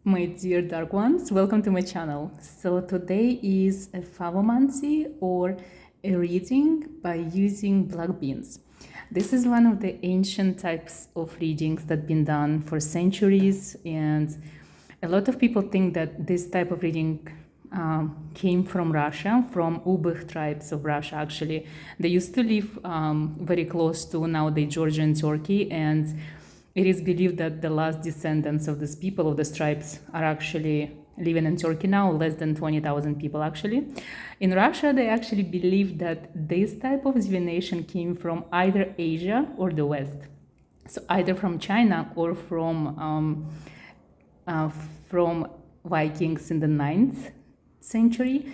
My dear dark ones, welcome to my channel. So today is a Favomancy, or a reading by using black beans. This is one of the ancient types of readings that have been done for centuries, and a lot of people think that this type of reading came from Russia, from Ubykh tribes of Russia. Actually, they used to live very close to nowadays Georgia and Turkey, and it is believed that the last descendants of these people, of these tribes, are actually living in Turkey now, less than 20,000 people actually. In Russia, they actually believe that this type of divination came from either Asia or the West. So either from China or from Vikings in the 9th century.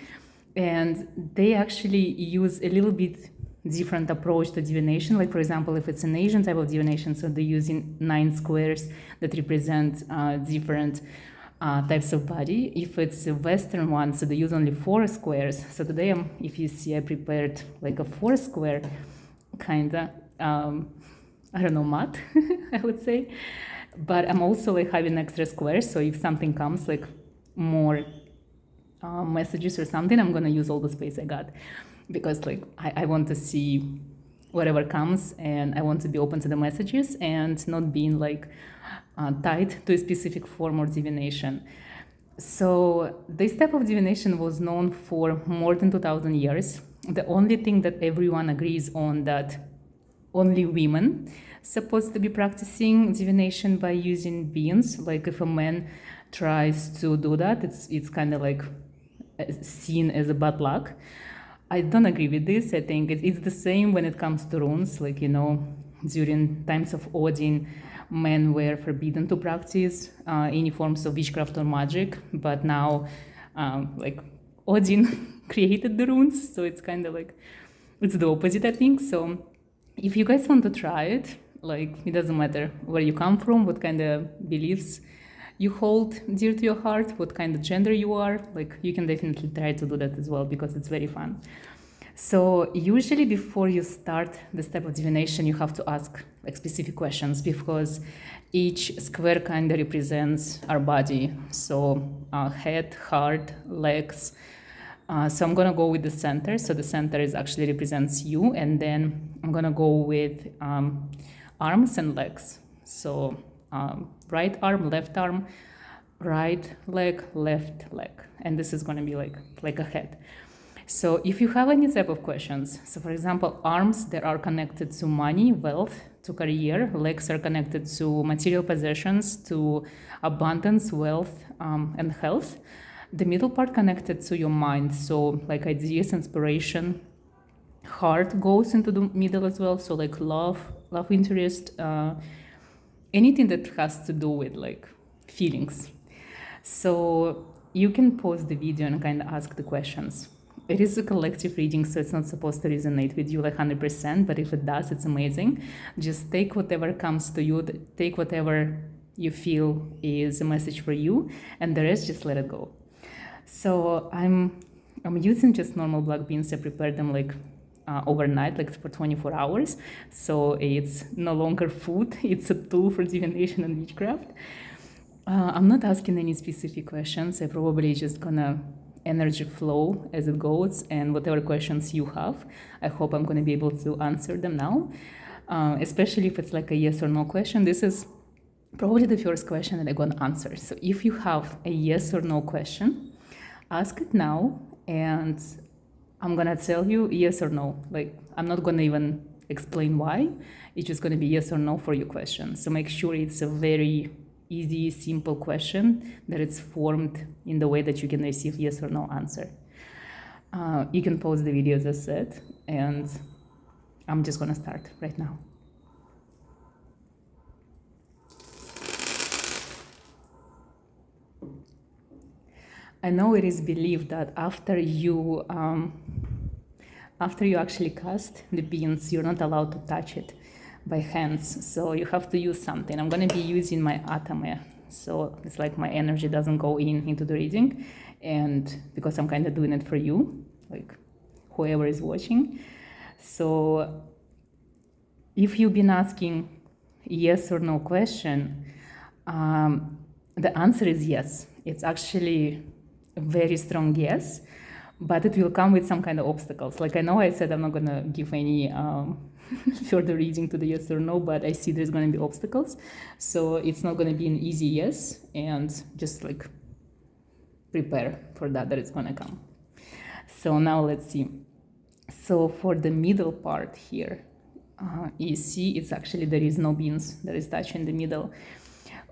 And they actually use a little bit different approach to divination. Like, for example, if it's an Asian type of divination, so they're using 9 squares that represent different types of body. If it's a Western one, so they use only 4 squares. So today, if you see, I prepared like a 4 square kinda, I don't know, mat, I would say. But I'm also like having extra squares, so if something comes, like more messages or something, I'm gonna use all the space I got, because like I want to see whatever comes, and I want to be open to the messages and not being like tied to a specific form or divination. So this type of divination was known for more than 2000 years. The only thing that everyone agrees on, that only women supposed to be practicing divination by using beans. Like if a man tries to do that, it's kind of like seen as a bad luck. I don't agree with this. I think it's the same when it comes to runes. Like, you know, during times of Odin, men were forbidden to practice any forms of witchcraft or magic. But now, like, Odin created the runes, so it's kind of like, it's the opposite, I think. So if you guys want to try it, like, it doesn't matter where you come from, what kind of beliefs you hold dear to your heart, what kind of gender you are, like, you can definitely try to do that as well, because it's very fun. So usually before you start this type of divination, you have to ask like specific questions, because each square kind of represents our body. So head, heart, legs. So I'm gonna go with the center. So the center is actually represents you, and then I'm gonna go with arms and legs. So right arm, left arm, right leg, left leg, and this is gonna be like a head. So if you have any type of questions, so for example, arms that are connected to money, wealth, to career, legs are connected to material possessions, to abundance, wealth, and health. The middle part connected to your mind, so like ideas, inspiration. Heart goes into the middle as well, so like love interest, anything that has to do with like feelings. So you can pause the video and kind of ask the questions. It is a collective reading, so it's not supposed to resonate with you like 100%, but if it does, it's amazing. Just take whatever comes to you, take whatever you feel is a message for you, and the rest, just let it go. So I'm using just normal black beans. I prepared them like overnight, like for 24 hours. So it's no longer food, it's a tool for divination and witchcraft. I'm not asking any specific questions. I probably just gonna energy flow as it goes, and whatever questions you have, I hope I'm gonna be able to answer them now, especially if it's like a yes or no question. This is probably the first question that I'm gonna answer. So if you have a yes or no question, ask it now, and I'm gonna tell you yes or no. Like, I'm not gonna even explain why. It's just gonna be yes or no for your question. So make sure it's a very easy, simple question, that it's formed in the way that you can receive yes or no answer. You can pause the video as I said, and I'm just gonna start right now. I know it is believed that after you actually cast the beans, you're not allowed to touch it by hands, so you have to use something. I'm going to be using my atame, so it's like my energy doesn't go into the reading, and because I'm kind of doing it for you, like whoever is watching. So if you've been asking yes or no question, The answer is yes. It's actually a very strong yes, but it will come with some kind of obstacles. Like, I know I said I'm not going to give any further reading to the yes or no, but I see there's going to be obstacles. So it's not going to be an easy yes, and just like prepare for that it's going to come. So now let's see. So for the middle part here, you see it's actually there is no beans, there is touch in the middle,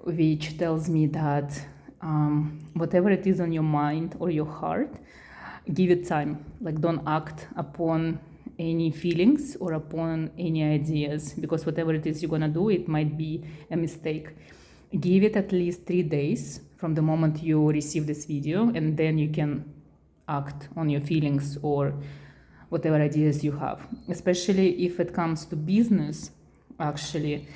which tells me that whatever it is on your mind or your heart, give it time. Like, don't act upon any feelings or upon any ideas, because whatever it is you're gonna do, it might be a mistake. Give it at least 3 days from the moment you receive this video, and then you can act on your feelings or whatever ideas you have. Especially if it comes to business, actually,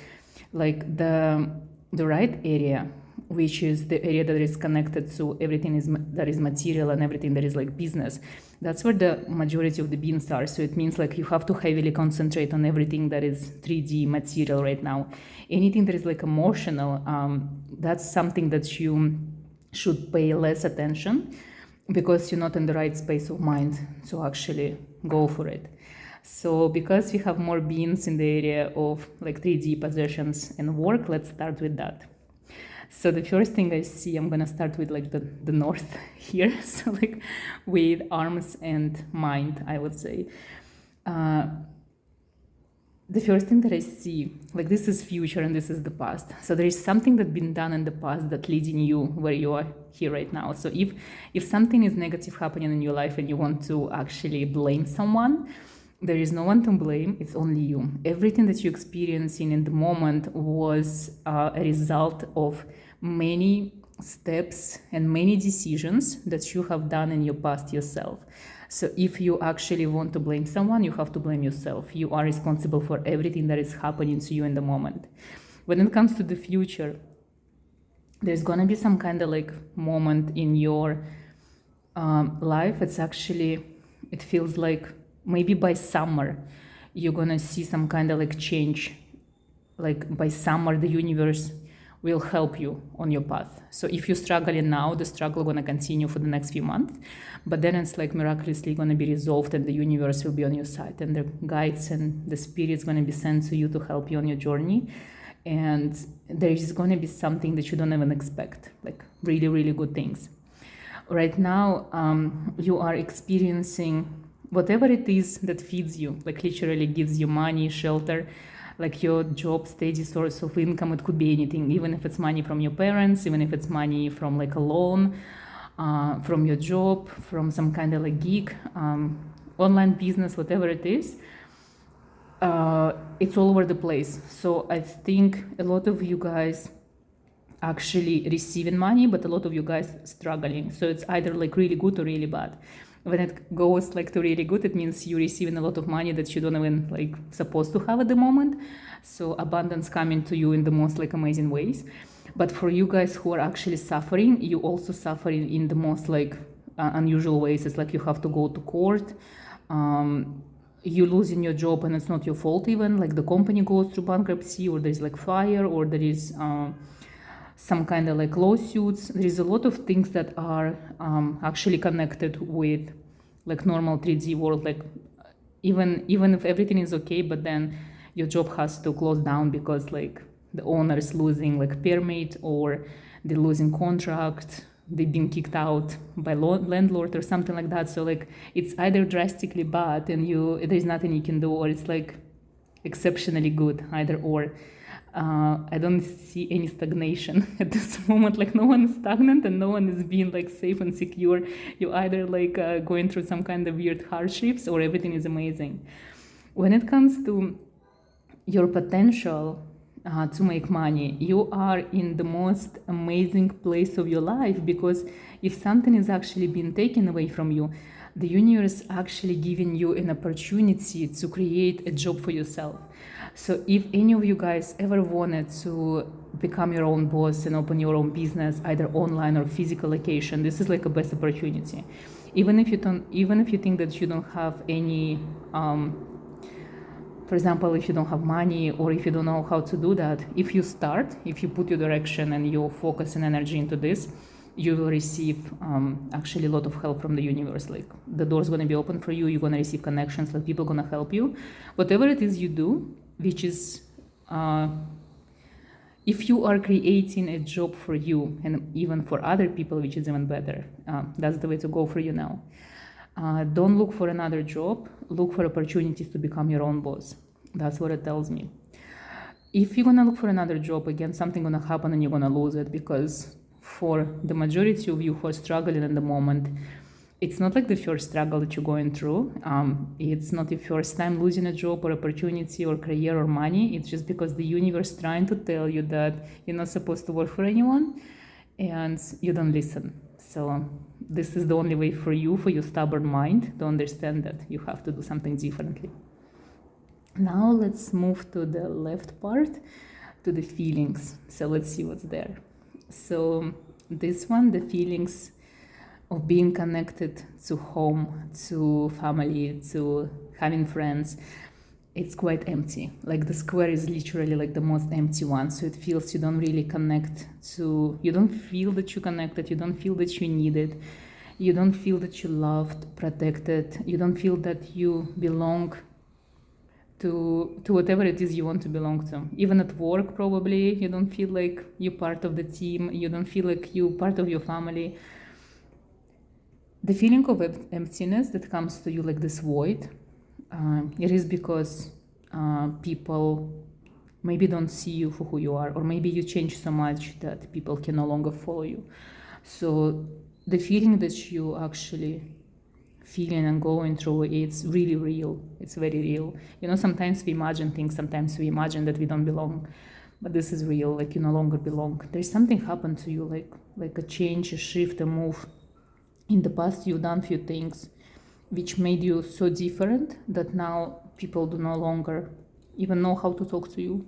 like the right area, which is the area that is connected to everything that is material and everything that is like business. That's where the majority of the beans are. So it means like you have to heavily concentrate on everything that is 3D material right now. Anything that is like emotional, that's something that you should pay less attention, because you're not in the right space of mind to actually go for it. So because we have more beans in the area of like 3D possessions and work, let's start with that. So the first thing I see, I'm gonna start with like the north here, so like with arms and mind, I would say. The first thing that I see, like this is future and this is the past. So there is something that's been done in the past that leading you where you are here right now. So if something is negative happening in your life and you want to actually blame someone, there is no one to blame, it's only you. Everything that you're experiencing in the moment was a result of many steps and many decisions that you have done in your past yourself. So if you actually want to blame someone, you have to blame yourself. You are responsible for everything that is happening to you in the moment. When it comes to the future, there's gonna be some kind of like moment in your life. It feels like maybe by summer, you're gonna see some kind of like change. Like by summer, the universe will help you on your path. So if you're struggling now, the struggle gonna continue for the next few months, but then it's like miraculously gonna be resolved and the universe will be on your side, and the guides and the spirits gonna be sent to you to help you on your journey. And there is gonna be something that you don't even expect, like really, really good things. Right now, you are experiencing whatever it is that feeds you, like literally gives you money, shelter, like your job, steady source of income. It could be anything, even if it's money from your parents, even if it's money from like a loan, from your job, from some kind of like gig, online business, whatever it is. It's all over the place. So I think a lot of you guys actually receiving money, but a lot of you guys struggling. So it's either like really good or really bad. When it goes like to really good, it means you're receiving a lot of money that you don't even like supposed to have at the moment. So abundance coming to you in the most like amazing ways. But for you guys who are actually suffering, you also suffering in the most like unusual ways. It's like you have to go to court. You losing your job and it's not your fault even. Like the company goes through bankruptcy, or there's like fire, or there is some kind of like lawsuits. There is a lot of things that are actually connected with like normal 3D world. Like even if everything is okay, but then your job has to close down because like the owner is losing like permit, or they're losing contract, they've been kicked out by landlord or something like that. So like it's either drastically bad and there's nothing you can do, or it's like exceptionally good, either or. I don't see any stagnation at this moment. Like no one is stagnant and no one is being like safe and secure. You're either like going through some kind of weird hardships, or everything is amazing. When it comes to your potential to make money, you are in the most amazing place of your life, because if something is actually being taken away from you, the universe actually giving you an opportunity to create a job for yourself. So if any of you guys ever wanted to become your own boss and open your own business, either online or physical location, this is like a best opportunity. Even if you think that you don't have any for example, if you don't have money or if you don't know how to do that, if you put your direction and your focus and energy into this, you will receive actually a lot of help from the universe. Like the door's going to be open for you, you're going to receive connections, like people going to help you. Whatever it is you do, which is, if you are creating a job for you and even for other people, which is even better, that's the way to go for you now. Don't look for another job, look for opportunities to become your own boss. That's what it tells me. If you're gonna look for another job, again, something gonna happen and you're gonna lose it, because for the majority of you who are struggling in the moment, it's not like the first struggle that you're going through. It's not your first time losing a job or opportunity or career or money. It's just because the universe trying to tell you that you're not supposed to work for anyone and you don't listen. So this is the only way for you, for your stubborn mind, to understand that you have to do something differently. Now let's move to the left part, to the feelings. So let's see what's there. So this one, the feelings of being connected to home, to family, to having friends, it's quite empty. Like the square is literally like the most empty one. So it feels you don't really connect to, you don't feel that you're connected, you don't feel that you need it, you don't feel that you're loved, protected, you don't feel that you belong to whatever it is you want to belong to. Even at work, probably, you don't feel like you're part of the team, you don't feel like you're part of your family. The feeling of emptiness that comes to you like this void, it is because people maybe don't see you for who you are, or maybe you change so much that people can no longer follow you. So the feeling that you actually feeling and going through, it's really real. It's very real. You know, sometimes we imagine things, sometimes we imagine that we don't belong, but this is real, like you no longer belong. There's something happened to you, like a change, a shift, a move. In the past, you've done few things which made you so different that now people do no longer even know how to talk to you.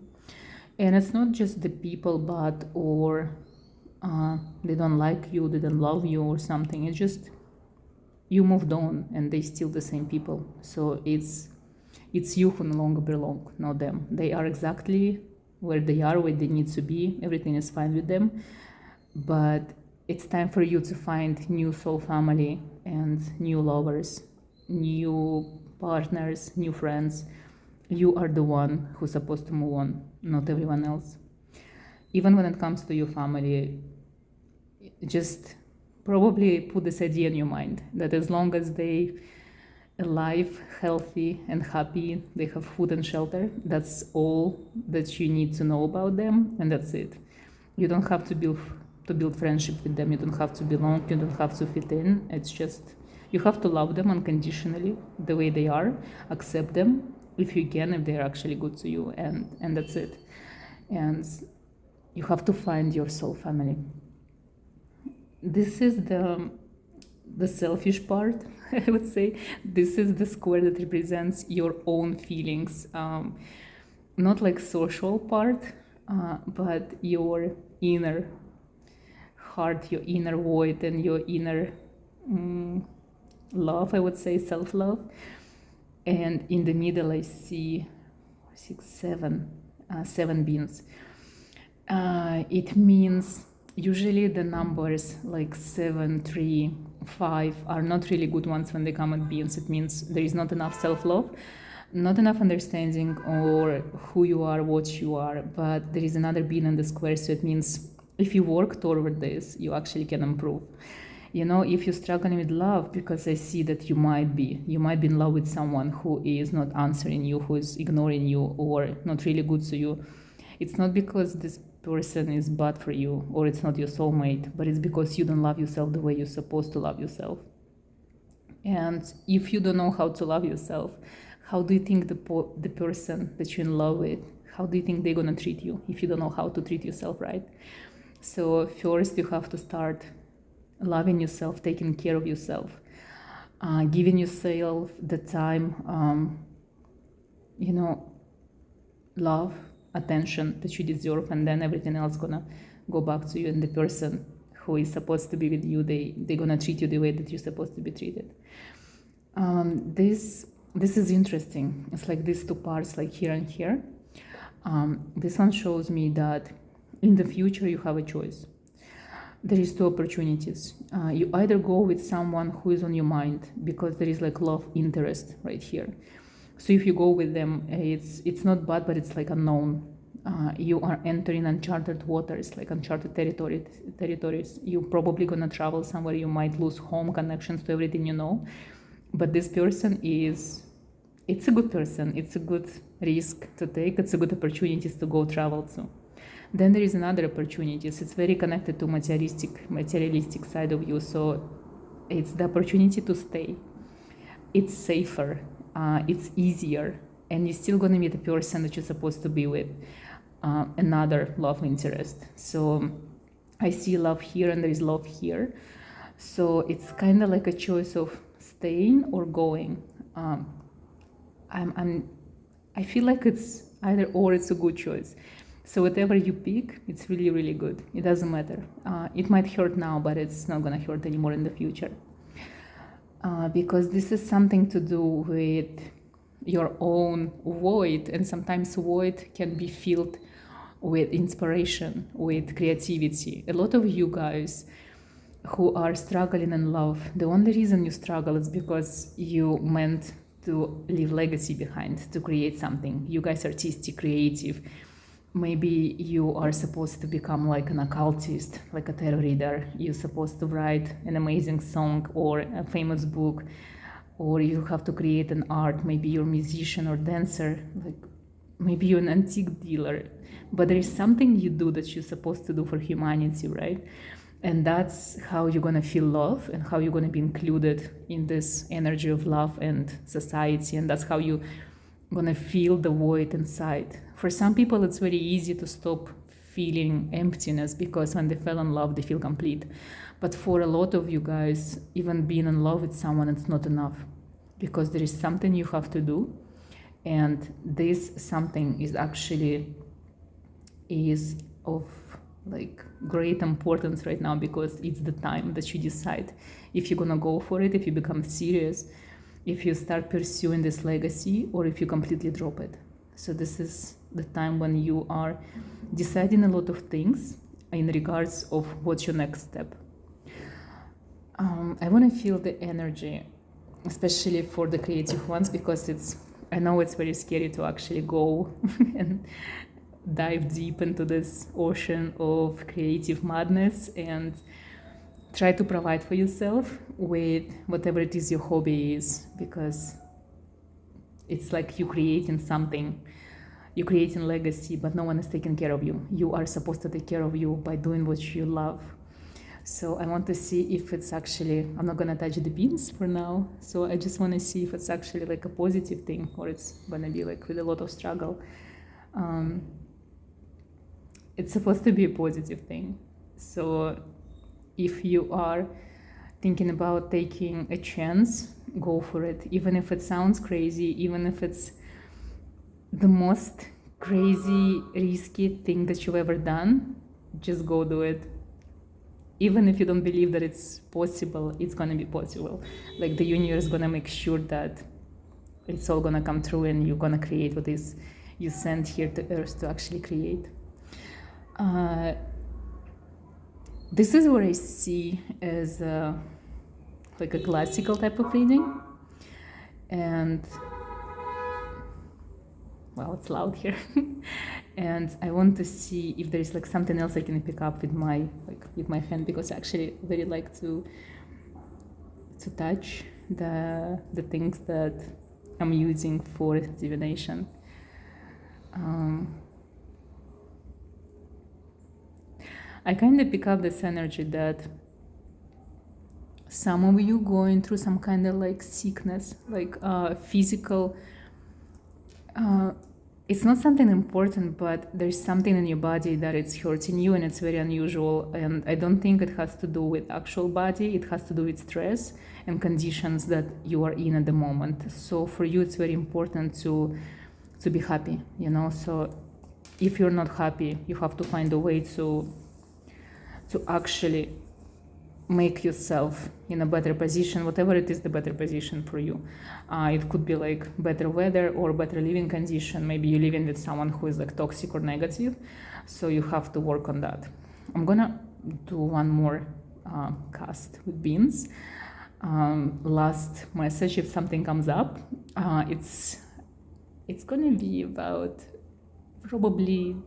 And it's not just the people bad or they don't like you, they don't love you or something. It's just you moved on and they still the same people. So it's you who no longer belong, not them. They are exactly where they are, where they need to be. Everything is fine with them. But it's time for you to find new soul family and new lovers, new partners, new friends. You are the one who's supposed to move on, not everyone else. Even when it comes to your family, just probably put this idea in your mind that as long as they alive, healthy and happy, they have food and shelter, that's all that you need to know about them, and that's it. You don't have to build friendship with them, you don't have to belong, you don't have to fit in. It's just you have to love them unconditionally the way they are, accept them if you can, if they're actually good to you, and that's it. And you have to find your soul family. This is the selfish part, I would say. This is the square that represents your own feelings, not like social part, but your inner heart, your inner void, and your inner love, I would say, self-love. And in the middle I see seven beans. It means usually the numbers like 7, 3, 5 are not really good ones when they come at beans. It means there is not enough self-love, not enough understanding or who you are, what you are. But there is another bean in the square, so it means if you work toward this, you actually can improve. You know, if you're struggling with love, because I see that you might be in love with someone who is not answering you, who is ignoring you or not really good to you, it's not because this person is bad for you or it's not your soulmate, but it's because you don't love yourself the way you're supposed to love yourself. And if you don't know how to love yourself, how do you think the person that you're in love with, how do you think they're gonna treat you if you don't know how to treat yourself right? So first you have to start loving yourself, taking care of yourself, giving yourself the time, love, attention that you deserve, and then everything else gonna go back to you. And the person who is supposed to be with you, they're gonna treat you the way that you're supposed to be treated. This this is interesting. It's like these two parts, like here and here. This one shows me that in the future you have a choice. There is two opportunities. You either go with someone who is on your mind because there is like love interest right here. So if you go with them, it's not bad, but it's like unknown. You are entering uncharted waters, like uncharted territories. You're probably gonna travel somewhere. You might lose home, connections to everything you know. But this person it's a good person. It's a good risk to take. It's a good opportunities to go travel to. Then there is another opportunities. It's very connected to materialistic side of you. So it's the opportunity to stay. It's safer. It's easier. And you're still gonna meet a person that you're supposed to be with. Another love interest. So I see love here and there is love here. So it's kind of like a choice of staying or going. I feel like it's either or. It's a good choice. So whatever you pick, it's really, really good. It doesn't matter. It might hurt now, but it's not gonna hurt anymore in the future. Because this is something to do with your own void, and sometimes void can be filled with inspiration, with creativity. A lot of you guys who are struggling in love, the only reason you struggle is because you meant to leave legacy behind, to create something. You guys are artistic, creative. Maybe you are supposed to become like an occultist, like a tarot reader. You're supposed to write an amazing song or a famous book, or you have to create an art. Maybe you're a musician or dancer, like maybe you're an antique dealer. But there is something you do that you're supposed to do for humanity, right? And that's how you're gonna feel love and how you're gonna be included in this energy of love and society. And that's how you're gonna feel the void inside. For some people, it's very easy to stop feeling emptiness because when they fell in love, they feel complete. But for a lot of you guys, even being in love with someone, it's not enough because there is something you have to do. And this something is actually of like great importance right now because it's the time that you decide if you're gonna go for it, if you become serious, if you start pursuing this legacy, or if you completely drop it. So this is the time when you are deciding a lot of things in regards of what's your next step. I want to feel the energy, especially for the creative ones, because I know it's very scary to actually go and dive deep into this ocean of creative madness and try to provide for yourself with whatever it is your hobby is, because it's like you're creating something, you're creating legacy, but no one is taking care of you. You are supposed to take care of you by doing what you love. So I want to see if it's actually, I'm not gonna touch the beans for now, so I just want to see if it's actually like a positive thing or it's gonna be like with a lot of struggle. It's supposed to be a positive thing. So if you are thinking about taking a chance, go for it. Even if it sounds crazy, even if it's the most crazy, risky thing that you've ever done, just go do it. Even if you don't believe that it's possible, it's gonna be possible. Like the universe is gonna make sure that it's all gonna come true and you're gonna create what is you sent here to Earth to actually create. This is what I see as like a classical type of reading, and well, it's loud here. And I want to see if there's like something else I can pick up with my hand, because I actually very like to touch the things that I'm using for divination. I kind of pick up this energy that some of you going through some kind of like sickness, like physical. It's not something important, but there's something in your body that it's hurting you, and it's very unusual. And I don't think it has to do with actual body. It has to do with stress and conditions that you are in at the moment. So for you, it's very important to be happy, you know. So if you're not happy, you have to find a way to actually make yourself in a better position, whatever it is the better position for you. It could be like better weather or better living condition. Maybe you're living with someone who is like toxic or negative, so you have to work on that. I'm gonna do one more cast with beans. Last message, if something comes up, it's gonna be about probably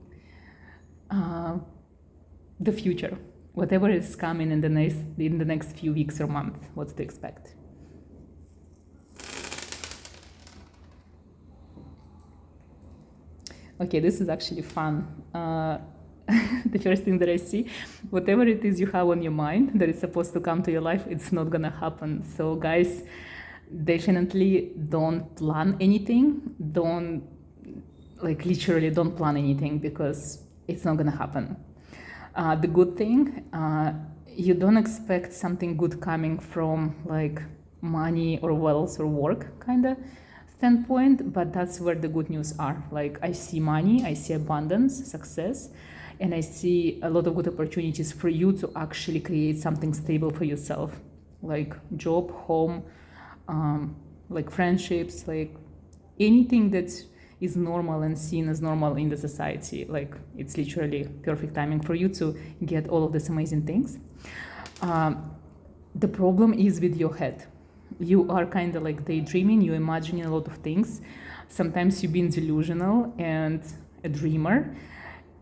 the future, whatever is coming in the next few weeks or months, what to expect. Okay, this is actually fun. The first thing that I see, whatever it is you have on your mind that is supposed to come to your life, it's not gonna happen. So guys, definitely don't plan anything. Don't, like, literally don't plan anything, because it's not gonna happen. The good thing, you don't expect something good coming from like money or wealth or work kind of standpoint, but that's where the good news are. Like, I see money, I see abundance, success, and I see a lot of good opportunities for you to actually create something stable for yourself, like job, home, like friendships, like anything that is normal and seen as normal in the society. Like, it's literally perfect timing for you to get all of these amazing things. The problem is with your head. You are kind of like daydreaming, you're imagining a lot of things. Sometimes you've been delusional and a dreamer.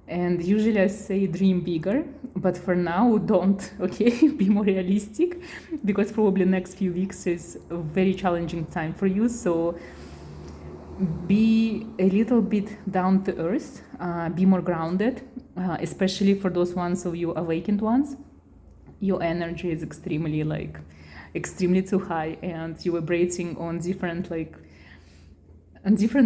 And usually I say dream bigger, but for now don't, okay? Be more realistic, because probably next few weeks is a very challenging time for you. So be a little bit down to earth, be more grounded, especially for those ones of you awakened ones. Your energy is extremely too high, and you're vibrating on different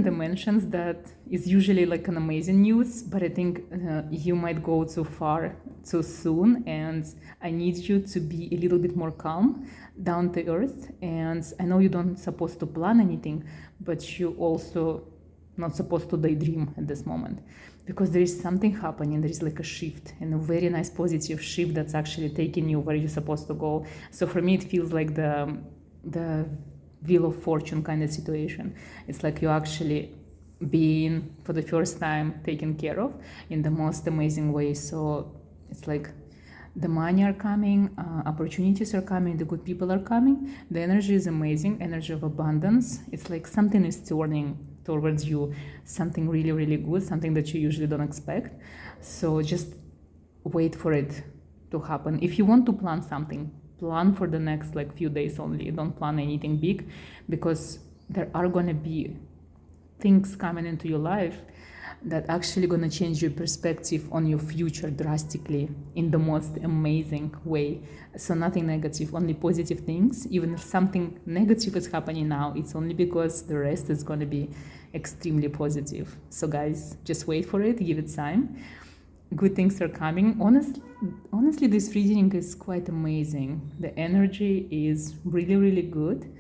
dimensions. That is usually like an amazing news, but I think you might go too far too soon, and I need you to be a little bit more calm, down to earth. And I know you don't supposed to plan anything, but you also not supposed to daydream at this moment, because there is something happening. There is like a shift, and a very nice positive shift that's actually taking you where you're supposed to go. So for me, it feels like the Wheel of Fortune kind of situation. It's like you're actually being, for the first time, taken care of in the most amazing way. So it's like the money are coming, opportunities are coming, the good people are coming, the energy is amazing, energy of abundance. It's like something is turning towards you, something really, really good, something that you usually don't expect. So just wait for it to happen. If you want to plan something, plan for the next few days only. Don't plan anything big, because there are gonna be things coming into your life that actually gonna change your perspective on your future drastically in the most amazing way. So nothing negative, only positive things. Even if something negative is happening now, it's only because the rest is gonna be extremely positive. So guys, just wait for it, give it time. Good things are coming. Honestly, this reading is quite amazing. The energy is really, really good.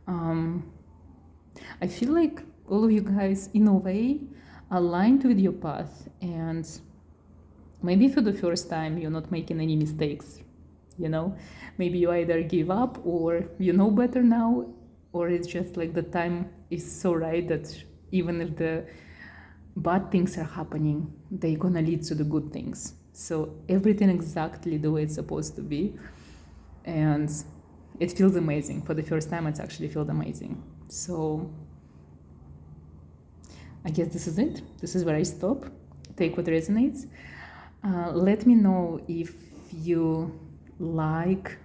I feel like all of you guys, in a way, aligned with your path, and maybe for the first time you're not making any mistakes. Maybe you either give up, or you know better now, or it's just like the time is so right that even if the bad things are happening, they're gonna lead to the good things. So everything exactly the way it's supposed to be, and it feels amazing. For the first time, it's actually feels amazing. So I guess this is it. This is where I stop. Take what resonates. Let me know if you like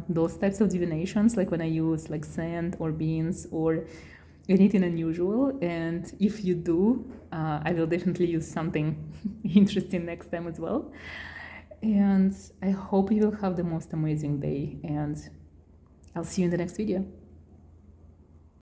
those types of divinations, like when I use sand or beans or anything unusual. And if you do, I will definitely use something interesting next time as well. And I hope you will have the most amazing day, and I'll see you in the next video.